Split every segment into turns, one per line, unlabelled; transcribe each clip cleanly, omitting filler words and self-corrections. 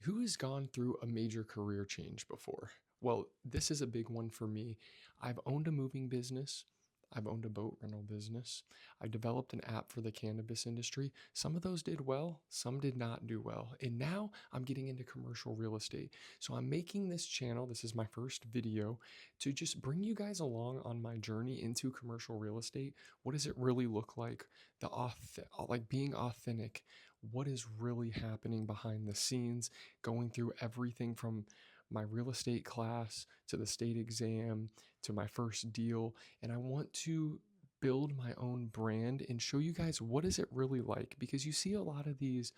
Who has gone through a major career change before? Well, this is a big one for me. I've owned a moving business. I've owned a boat rental business. I developed an app for the cannabis industry. Some of those did well, some did not do well. And now I'm getting into commercial real estate. So I'm making this channel, this is my first video, to just bring you guys along on my journey into commercial real estate. What does it really look like? Like being authentic. What is really happening behind the scenes? Going through everything from my real estate class to the state exam to my first deal. And I want to build my own brand and show you guys what is it really like, because you see a lot of these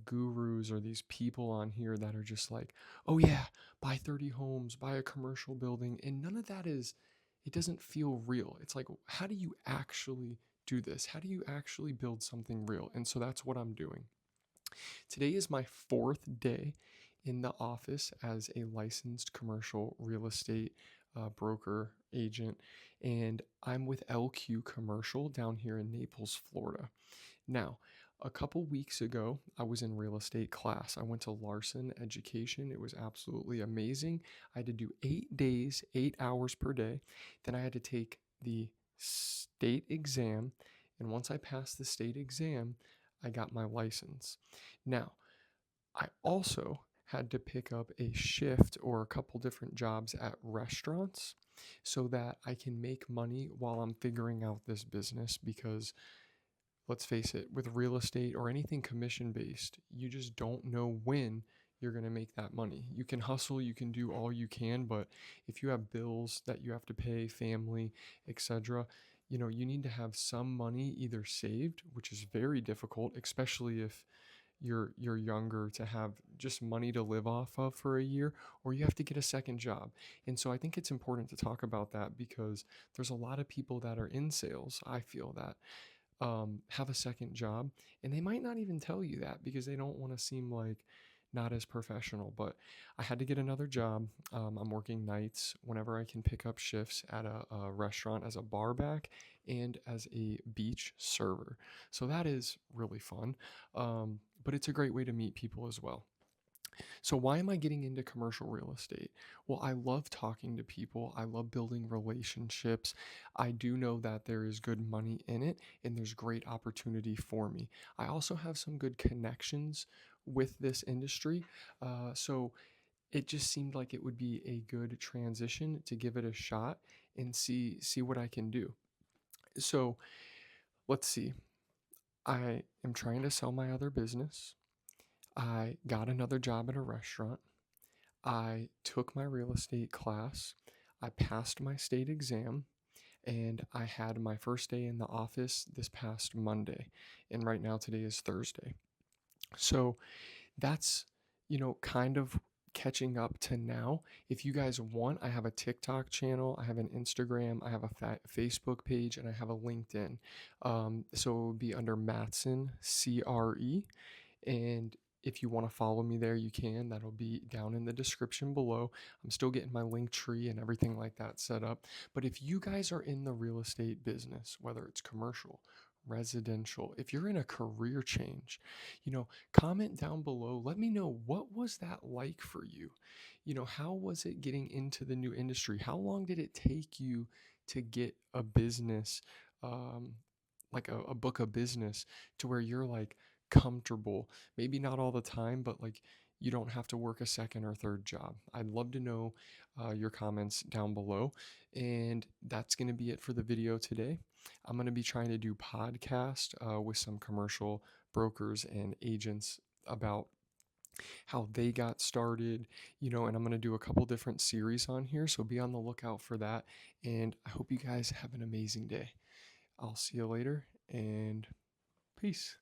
gurus or these people on here that are just like, oh yeah, buy 30 homes, buy a commercial building, and none of that is, it doesn't feel real. It's like, how do you actually do this? How do you actually build something real? And so that's what I'm doing. Today is my fourth day in the office as a licensed commercial real estate broker agent, and I'm with LQ Commercial down here in Naples, Florida. Now, a couple weeks ago, I was in real estate class. I went to Larson Education. It was absolutely amazing. I had to do 8 days, 8 hours per day. Then I had to take the state exam. And once I passed the state exam, I got my license. Now, I also had to pick up a shift or a couple different jobs at restaurants so that I can make money while I'm figuring out this business, because let's face it, with real estate or anything commission based, you just don't know when you're going to make that money. You can hustle, you can do all you can, but if you have bills that you have to pay, family, etc., you need to have some money either saved, which is very difficult, especially if you're younger, to have just money to live off of for a year, or you have to get a second job. And so I think it's important to talk about that, because there's a lot of people that are in sales, I feel that, have a second job, and they might not even tell you that because they don't want to seem like not as professional. But I had to get another job. I'm working nights whenever I can pick up shifts at a restaurant as a bar back and as a beach server. So that is really fun. But it's a great way to meet people as well. So, why am I getting into commercial real estate? Well, I love talking to people. I love building relationships. I do know that there is good money in it and there's great opportunity for me. I also have some good connections with this industry. So, it just seemed like it would be a good transition to give it a shot and see what I can do. So, let's see. I am trying to sell my other business. I got another job at a restaurant. I took my real estate class, I passed my state exam, and I had my first day in the office this past Monday. And right now, today is Thursday. So that's, kind of catching up to now. If you guys want, I have a TikTok channel, I have an Instagram, I have a Facebook page, and I have a LinkedIn. So it would be under Matson CRE. And if you want to follow me there, you can. That'll be down in the description below. I'm still getting my link tree and everything like that set up. But if you guys are in the real estate business, whether it's commercial, residential, if you're in a career change, comment down below. Let me know, what was that like for you? How was it getting into the new industry? How long did it take you to get a business, like a book of business, to where you're like comfortable? Maybe not all the time, but like you don't have to work a second or third job. I'd love to know your comments down below. And that's going to be it for the video today. I'm going to be trying to do podcast with some commercial brokers and agents about how they got started, and I'm going to do a couple different series on here. So be on the lookout for that. And I hope you guys have an amazing day. I'll see you later, and peace.